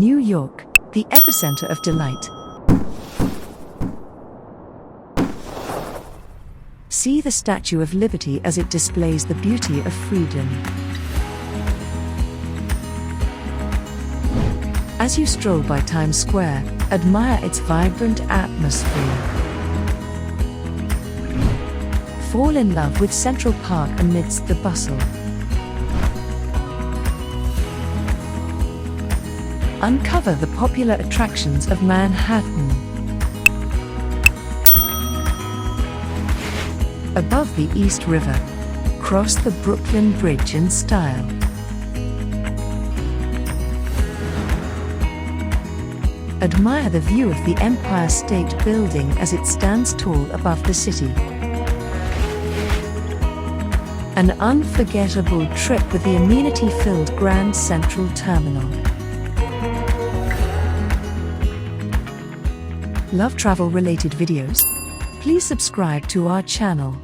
New York, the epicenter of delight. See the Statue of Liberty as it displays the beauty of freedom. As you stroll by Times Square, admire its vibrant atmosphere. Fall in love with Central Park amidst the bustle. Uncover the popular attractions of Manhattan. Above the East River, cross the Brooklyn Bridge in style. Admire the view of the Empire State Building as it stands tall above the city. An unforgettable trip with the amenity-filled Grand Central Terminal. Love travel-related videos? Please subscribe to our channel.